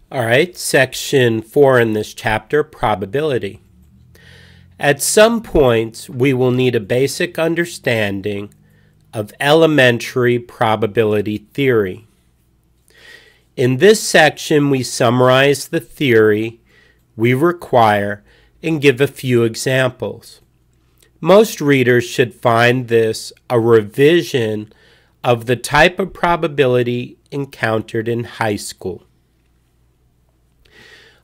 All right, section 4 in this chapter, probability. At some points, we will need a basic understanding of elementary probability theory. In this section, we summarize the theory we require and give a few examples. Most readers should find this a revision of the type of probability encountered in high school.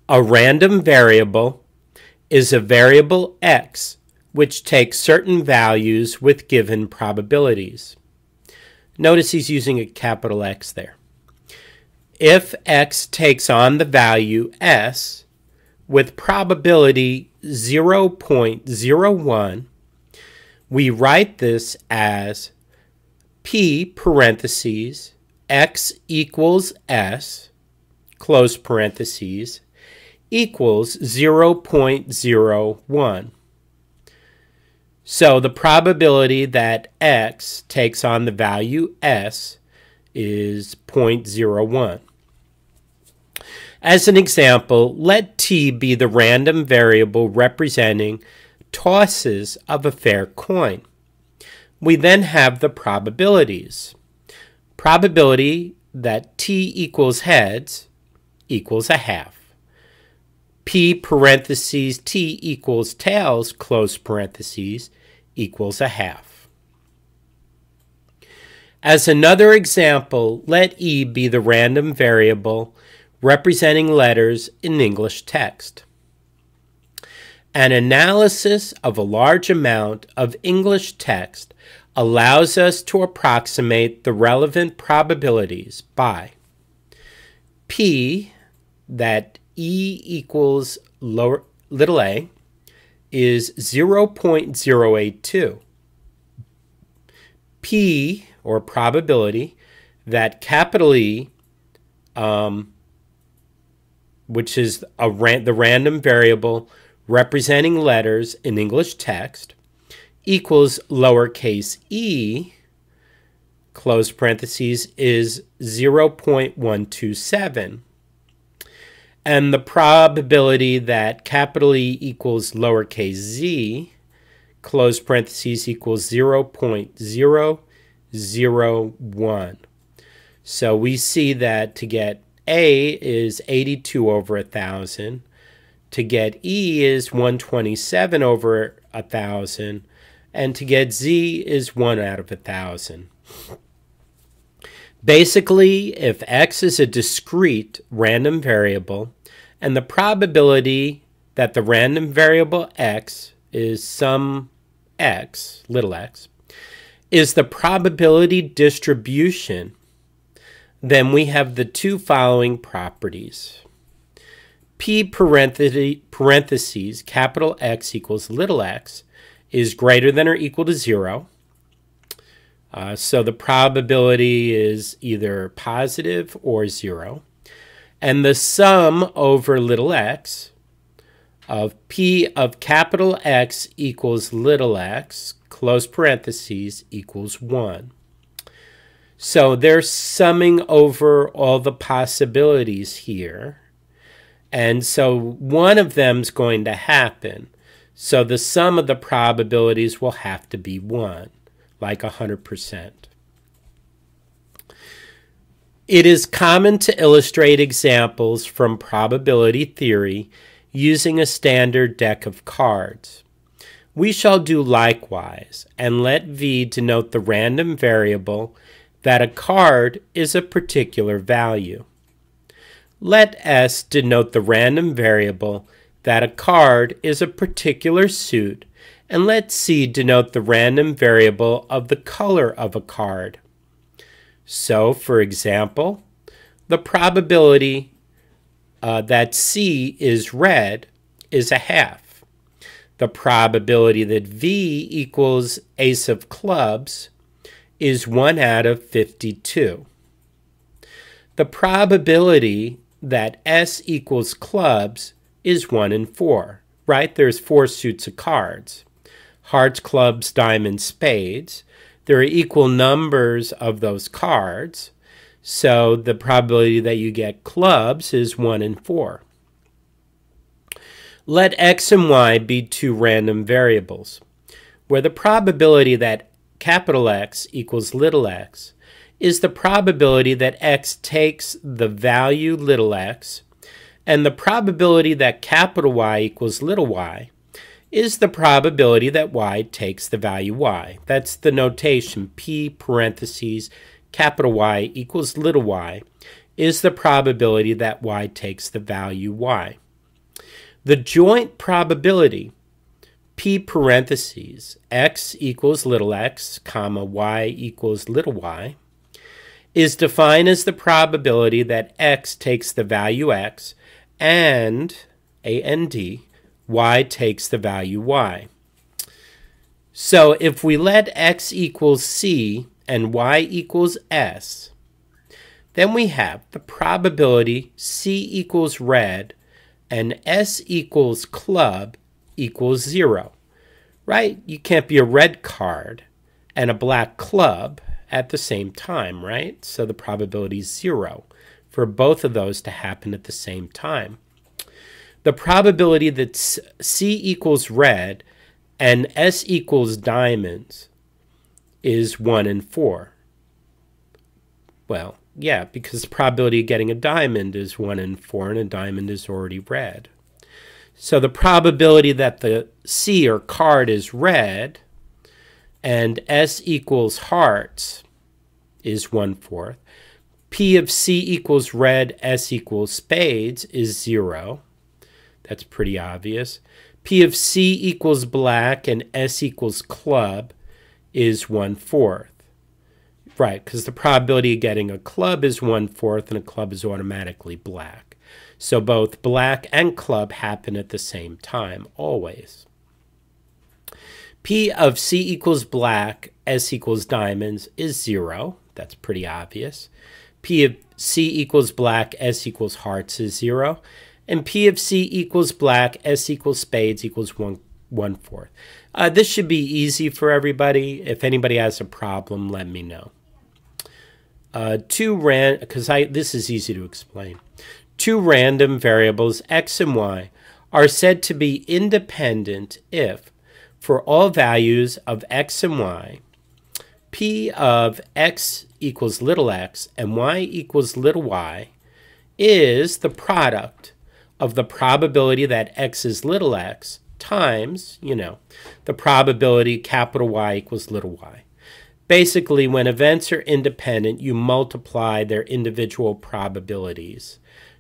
A random variable is a variable x which takes certain values with given probabilities. Notice he's using a capital X there. If x takes on the value s with probability 0.01, we write this as p parentheses x equals s close parentheses equals 0.01. So the probability that x takes on the value s is 0.01. As an example, let t be the random variable representing tosses of a fair coin. We then have the probabilities. Probability that t equals heads equals a half. P parentheses t equals tails close parentheses equals a half. As another example, let E be the random variable representing letters in English text. An analysis of a large amount of English text allows us to approximate the relevant probabilities by P, that E equals little a, is 0.082. P, or probability, that capital E, which is the random variable representing letters in English text, equals lowercase e, close parentheses, is 0.127. And the probability that capital E equals lowercase z, close parentheses, equals 0.001. So we see that to get A is 82 over 1,000. To get E is 127 over 1,000. And to get Z is 1 out of 1,000. Basically, if x is a discrete random variable and the probability that the random variable x is some x, little x, is the probability distribution, then we have the two following properties. P parentheses capital X equals little x is greater than or equal to 0. So the probability is either positive or 0. And the sum over little x of P of capital X equals little x, close parentheses, equals 1. So they're summing over all the possibilities here. And so one of them's going to happen. So the sum of the probabilities will have to be 1. Like 100%. It is common to illustrate examples from probability theory using a standard deck of cards. We shall do likewise and let V denote the random variable that a card is a particular value. Let S denote the random variable that a card is a particular suit, and let C denote the random variable of the color of a card. So, for example, the probability that C is red is a half. The probability that V equals ace of clubs is 1 out of 52. The probability that S equals clubs is 1 in 4, right? There's 4 suits of cards. Hearts, clubs, diamonds, spades. There are equal numbers of those cards. So the probability that you get clubs is 1 in 4. Let x and y be two random variables, where the probability that capital X equals little x is the probability that x takes the value little x, and the probability that capital Y equals little y is the probability that y takes the value y. That's the notation. P parentheses capital Y equals little y is the probability that y takes the value y. The joint probability, P parentheses x equals little x, comma, y equals little y, is defined as the probability that x takes the value x and, A-N-D, y takes the value y. So if we let x equals c and y equals s, then we have the probability c equals red and s equals club equals 0, right? You can't be a red card and a black club at the same time, right? So the probability is 0 for both of those to happen at the same time. The probability that C equals red and S equals diamonds is 1 in 4. Well, yeah, because the probability of getting a diamond is 1 in 4, and a diamond is already red. So the probability that the C or card is red and S equals hearts is 1/4. P of C equals red, S equals spades is 0. That's pretty obvious. P of C equals black and S equals club is 1/4. Right, because the probability of getting a club is 1/4 and a club is automatically black. So both black and club happen at the same time, always. P of C equals black, S equals diamonds is 0. That's pretty obvious. P of C equals black, S equals hearts is 0. And P of C equals black, S equals spades equals 1/4. This should be easy for everybody. If anybody has a problem, let me know. This is easy to explain. Two random variables, x and y, are said to be independent if, for all values of x and y, P of x equals little x and y equals little y is the product of the probability that x is little x times, the probability capital Y equals little y. Basically, when events are independent, you multiply their individual probabilities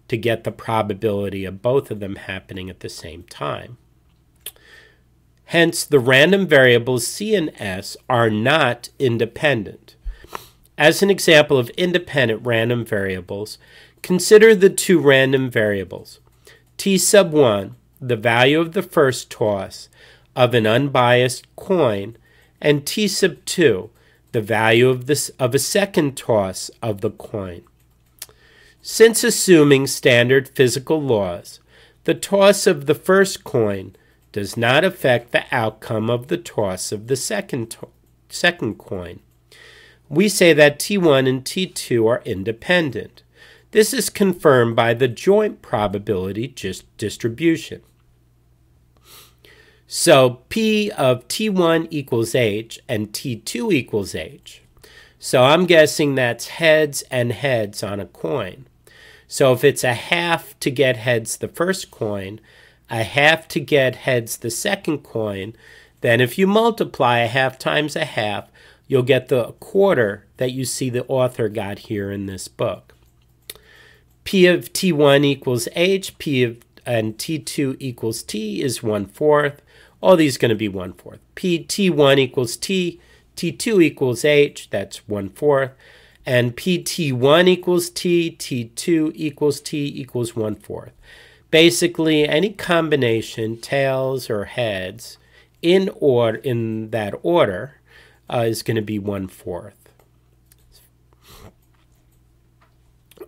to get the probability of both of them happening at the same time. Hence, the random variables C and S are not independent. As an example of independent random variables, consider the two random variables. T sub 1, the value of the first toss of an unbiased coin, and T sub 2, the value of a second toss of the coin. Since assuming standard physical laws, the toss of the first coin does not affect the outcome of the toss of the second coin. We say that T1 and T2 are independent. This is confirmed by the joint probability distribution. So P of T1 equals H and T2 equals H. So I'm guessing that's heads and heads on a coin. So if it's a half to get heads the first coin, a half to get heads the second coin, then if you multiply a half times a half, you'll get the quarter that you see the author got here in this book. P of T1 equals H, and T2 equals T is 1/4. All these are going to be 1/4. T1 equals T, T2 equals H, that's 1/4. And PT1 equals T, T2 equals T equals 1/4. Basically, any combination, tails or heads, in that order, is going to be 1/4.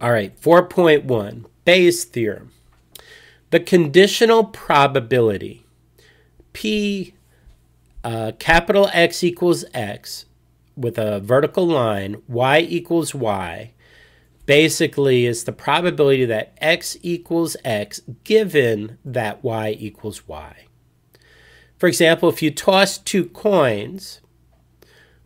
All right, 4.1, Bayes' theorem. The conditional probability, P capital X equals X, with a vertical line, Y equals Y, basically is the probability that x equals x given that y equals y. For example, if you toss two coins,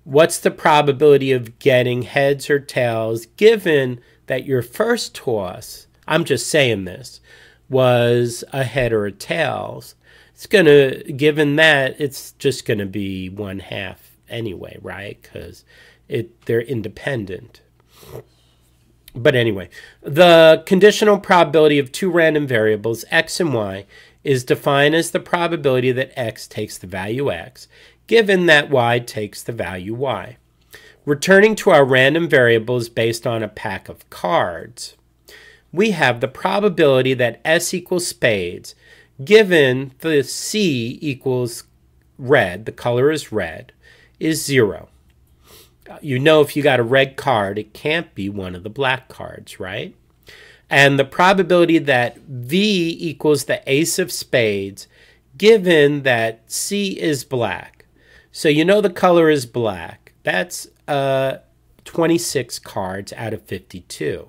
what's the probability of getting heads or tails given that your first toss, I'm just saying this, was a head or a tails? It's going to, given that, it's just going to be 1/2 anyway, right? Because they're independent. But anyway, the conditional probability of two random variables, x and y, is defined as the probability that x takes the value x, given that y takes the value y. Returning to our random variables based on a pack of cards, we have the probability that s equals spades, given the c equals red, the color is red, is 0. You know if you got a red card, it can't be one of the black cards, right? And the probability that v equals the ace of spades, given that c is black. So you know the color is black. That's 26 cards out of 52.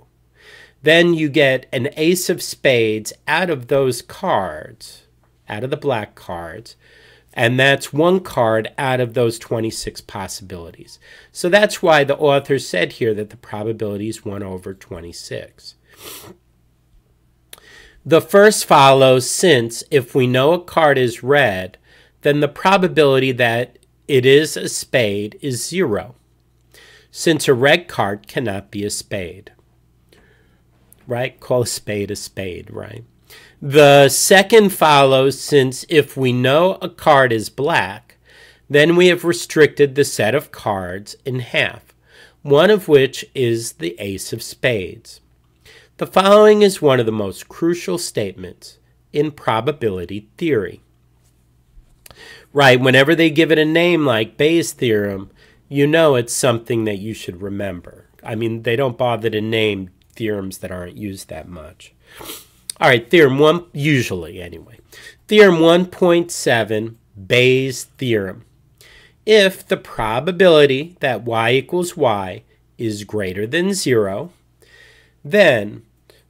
Then you get an ace of spades out of those cards, out of the black cards, and that's one card out of those 26 possibilities. So that's why the author said here that the probability is 1/26. The first follows since if we know a card is red, then the probability that it is a spade is 0, since a red card cannot be a spade. Right? Call a spade, right? The second follows since if we know a card is black, then we have restricted the set of cards in half, one of which is the ace of spades. The following is one of the most crucial statements in probability theory. Right, whenever they give it a name like Bayes' theorem, you know it's something that you should remember. I mean, they don't bother to name theorems that aren't used that much. All right, theorem 1, usually anyway. Theorem 1.7, Bayes' theorem. If the probability that y equals y is greater than 0, then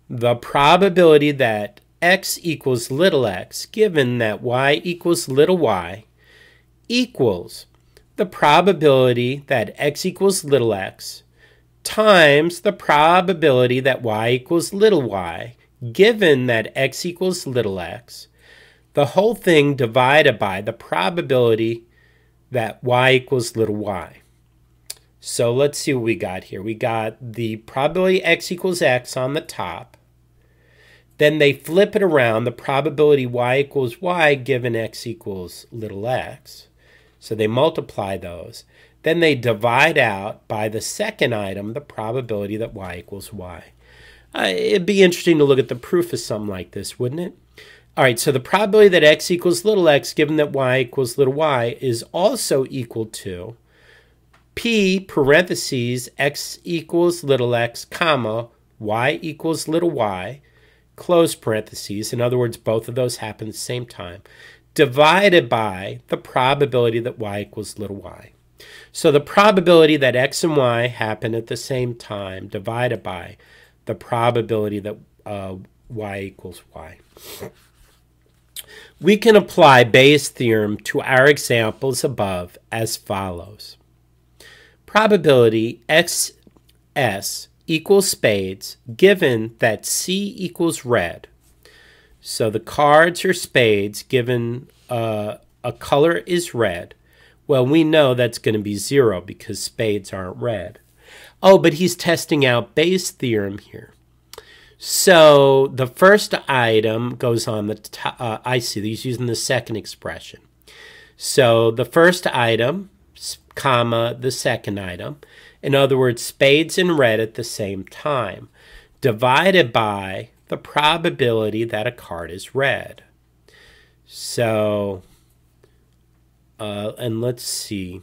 the probability that x equals little x, given that y equals little y, equals the probability that x equals little x times the probability that y equals little y, given that x equals little x, the whole thing divided by the probability that y equals little y. So let's see what we got here. We got the probability x equals x on the top. Then they flip it around, the probability y equals y given x equals little x. So they multiply those. Then they divide out by the second item the probability that y equals y. It'd be interesting to look at the proof of something like this, wouldn't it? All right, so the probability that x equals little x given that y equals little y is also equal to p parentheses x equals little x, comma, y equals little y, close parentheses. In other words, both of those happen at the same time, divided by the probability that y equals little y. So the probability that x and y happen at the same time divided by the probability that y equals y. We can apply Bayes' theorem to our examples above as follows. Probability xs equals spades given that c equals red. So the cards are spades given a color is red. Well, we know that's going to be 0 because spades aren't red. Oh, but he's testing out Bayes' theorem here. So the first item goes on the top. I see, he's using the second expression. So the first item, comma, the second item. In other words, spades and red at the same time, divided by the probability that a card is red. So, and let's see.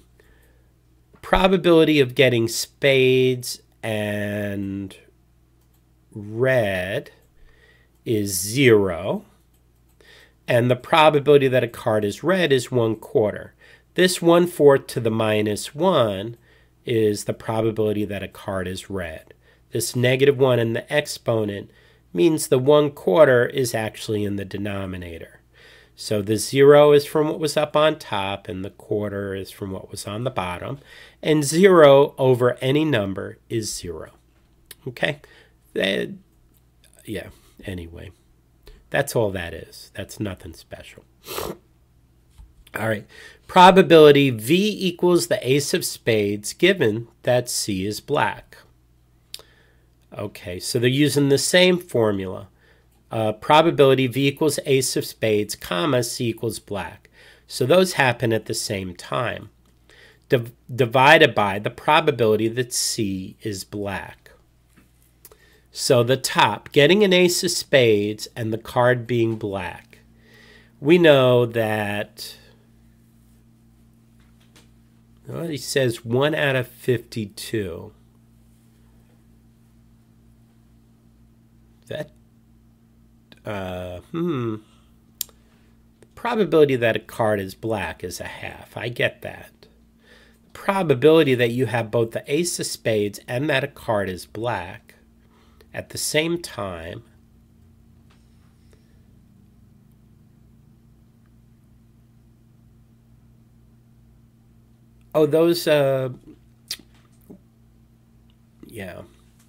Probability of getting spades and red is 0. And the probability that a card is red is 1/4. This 1/4 to the -1 is the probability that a card is red. this -1 in the exponent means the 1/4 is actually in the denominator. So the 0 is from what was up on top, and the 1/4 is from what was on the bottom. And 0 over any number is 0. Okay? Yeah, anyway. That's all that is. That's nothing special. All right. Probability V equals the ace of spades given that C is black. Okay, so they're using the same formula. Probability V equals ace of spades, comma, C equals black. So those happen at the same time. Divided by the probability that C is black. So the top, getting an ace of spades and the card being black. We know that, well, he says 1 out of 52. That, the probability that a card is black is a half. I get that. The probability that you have both the ace of spades and that a card is black at the same time yeah.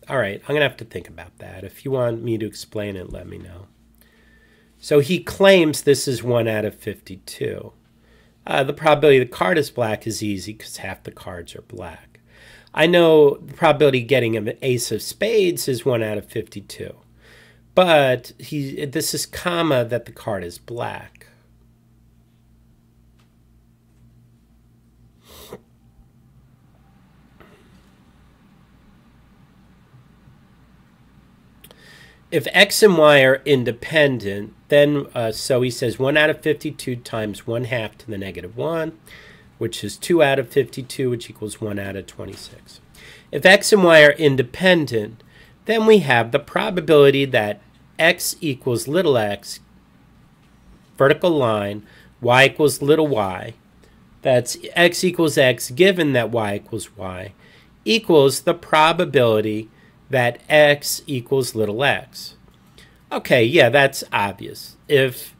All right, I'm going to have to think about that. If you want me to explain it, let me know. So he claims this is 1 out of 52. The probability the card is black is easy because half the cards are black. I know the probability of getting an ace of spades is 1 out of 52. But this is comma that the card is black. If x and y are independent, then, so he says 1 out of 52 times 1/2 to the -1, which is 2 out of 52, which equals 1 out of 26. If x and y are independent, then we have the probability that x equals little x, vertical line, y equals little y, that's x equals x given that y equals y, equals the probability that x equals little x. Okay, yeah, that's obvious. If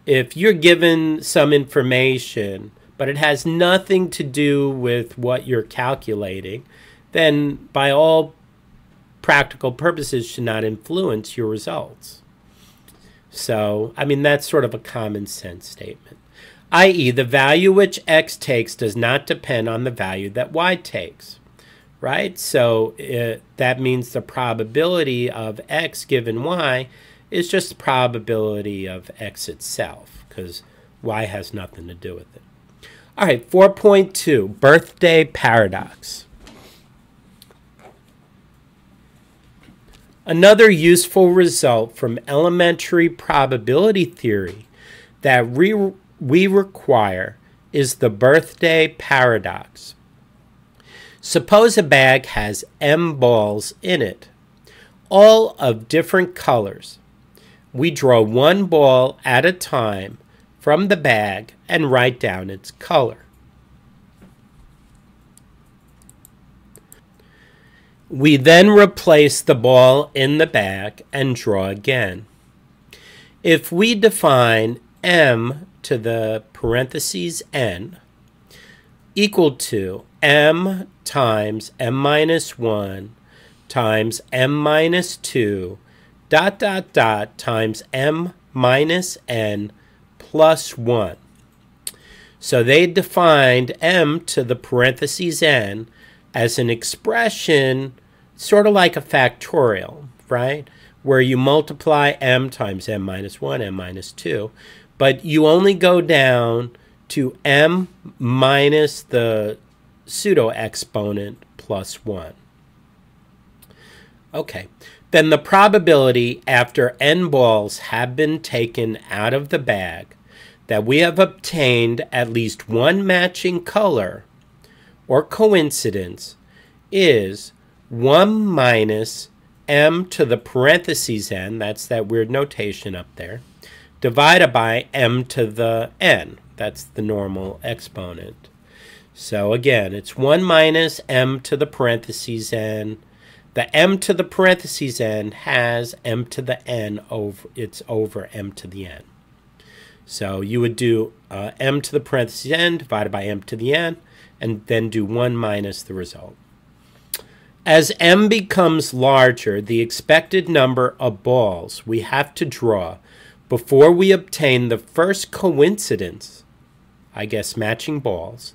you're given some information, but it has nothing to do with what you're calculating, then by all practical purposes should not influence your results. So, I mean, that's sort of a common sense statement. I.e., the value which x takes does not depend on the value that y takes. Right? So that means the probability of x given y is just the probability of x itself, because y has nothing to do with it. All right, 4.2, birthday paradox. Another useful result from elementary probability theory that we require is the birthday paradox. Suppose a bag has M balls in it, all of different colors. We draw one ball at a time from the bag and write down its color. We then replace the ball in the bag and draw again. If we define M to the parentheses N equal to M times M minus 1 times M minus 2 ... times M minus N plus 1. So they defined M to the parentheses N as an expression sort of like a factorial, right? Where you multiply M times M minus 1, M minus 2, but you only go down to M minus the pseudo-exponent plus 1. Okay, then the probability after N balls have been taken out of the bag that we have obtained at least one matching color or coincidence is 1 minus M to the parentheses N, that's that weird notation up there, divided by M to the N, that's the normal exponent. So again, it's 1 minus M to the parentheses N, The m to the parentheses n has m to the n over, it's over m to the n. So you would do m to the parentheses n divided by m to the n, and then do 1 minus the result. As m becomes larger, the expected number of balls we have to draw before we obtain the first coincidence, I guess matching balls,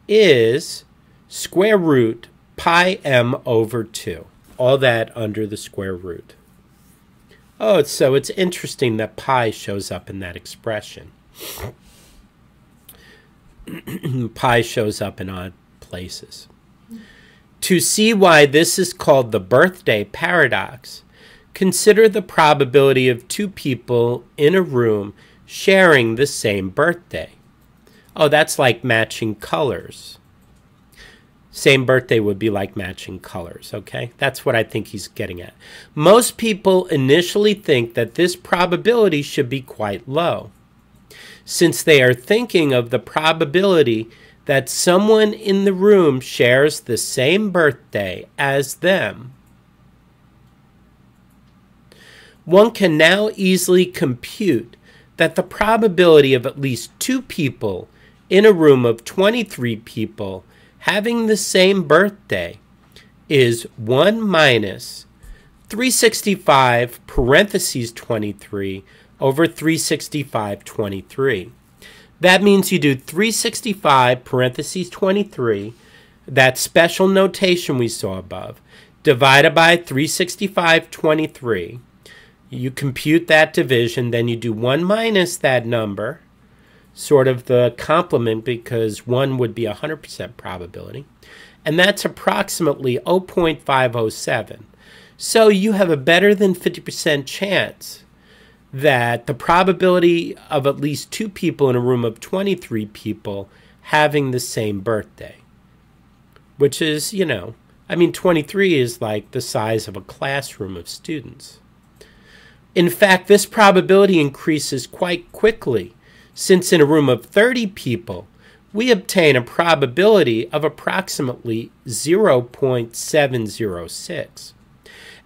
is square root pi m over 2. All that under the square root. Oh, so it's interesting that pi shows up in that expression. Pi shows up in odd places. To see why this is called the birthday paradox, consider the probability of two people in a room sharing the same birthday. Oh, that's like matching colors. Same birthday would be like matching colors, okay? That's what I think he's getting at. Most people initially think that this probability should be quite low, since they are thinking of the probability that someone in the room shares the same birthday as them. One can now easily compute that the probability of at least two people in a room of 23 people having the same birthday is 1 minus 365 parentheses 23 over 365 23. That means you do 365 parentheses 23, that special notation we saw above, divided by 365 23. You compute that division, then you do 1 minus that number, sort of the complement, because 1 would be 100% probability, and that's approximately 0.507. So you have a better than 50% chance that the probability of at least two people in a room of 23 people having the same birthday, which is, 23 is like the size of a classroom of students. In fact, this probability increases quite quickly, since in a room of 30 people, we obtain a probability of approximately 0.706.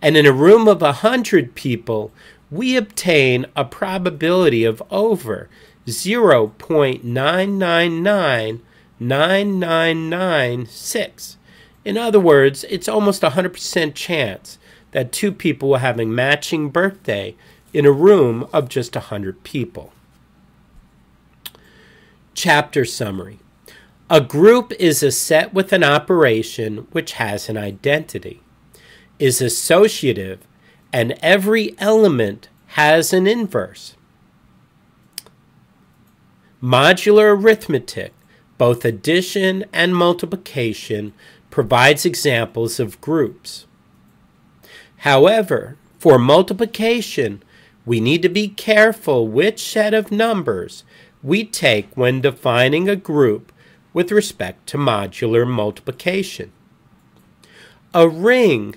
And in a room of 100 people, we obtain a probability of over 0.9999996. In other words, it's almost 100% chance that two people will have a matching birthday in a room of just 100 people. Chapter summary. A group is a set with an operation which has an identity, is associative, and every element has an inverse. Modular arithmetic, both addition and multiplication, provides examples of groups. However, for multiplication, we need to be careful which set of numbers we take when defining a group with respect to modular multiplication. A ring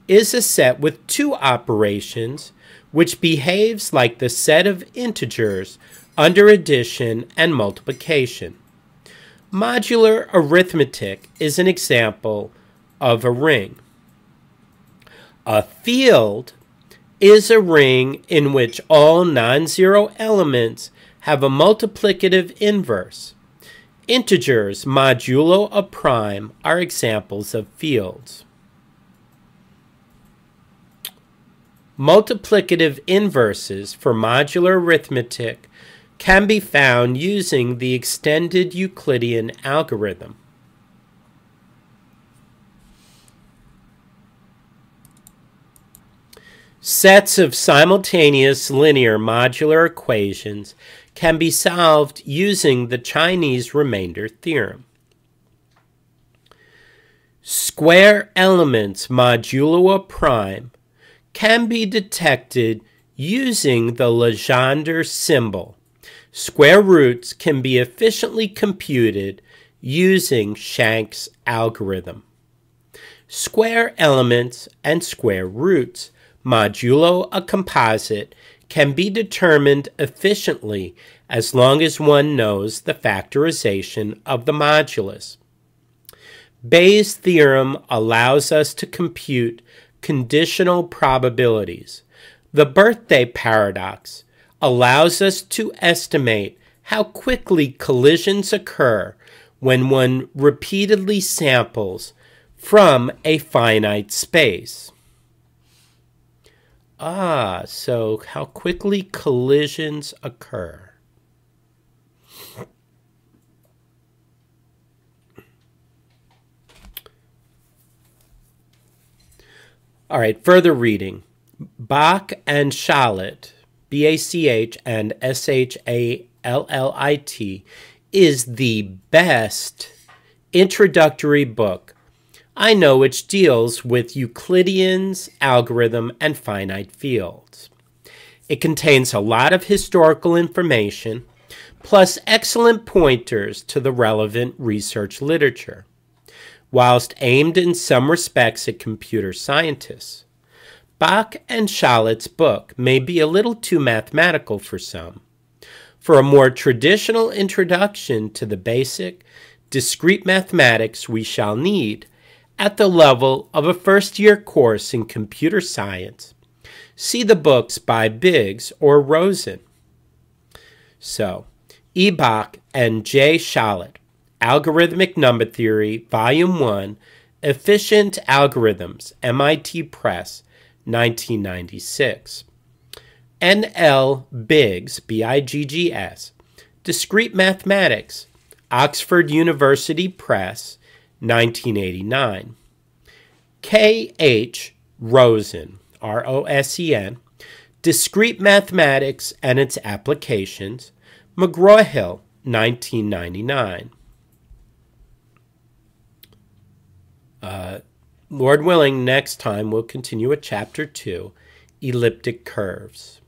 is a set with two operations which behaves like the set of integers under addition and multiplication. Modular arithmetic is an example of a ring. A field is a ring in which all non-zero elements have a multiplicative inverse. Integers modulo a prime are examples of fields. Multiplicative inverses for modular arithmetic can be found using the extended Euclidean algorithm. Sets of simultaneous linear modular equations can be solved using the Chinese remainder theorem. Square elements modulo a prime can be detected using the Legendre symbol. Square roots can be efficiently computed using Shank's algorithm. Square elements and square roots modulo a composite can be determined efficiently as long as one knows the factorization of the modulus. Bayes' theorem allows us to compute conditional probabilities. The birthday paradox allows us to estimate how quickly collisions occur when one repeatedly samples from a finite space. So how quickly collisions occur. All right, further reading. Bach and Shallit, B-A-C-H and S-H-A-L-L-I-T, is the best introductory book I know which deals with Euclidean's algorithm and finite fields. It contains a lot of historical information, plus excellent pointers to the relevant research literature, whilst aimed in some respects at computer scientists. Bach and Shallitt's book may be a little too mathematical for some. For a more traditional introduction to the basic, discrete mathematics we shall need at the level of a first-year course in computer science, see the books by Biggs or Rosen. So, E. Bach and J. Shallit, Algorithmic Number Theory, Volume 1, Efficient Algorithms, MIT Press, 1996. N. L. Biggs, B-I-G-G-S, Discrete Mathematics, Oxford University Press, 1989. K. H. Rosen, R-O-S-E-N, Discrete Mathematics and Its Applications, McGraw-Hill, 1999. Lord willing, next time we'll continue with Chapter 2, Elliptic Curves.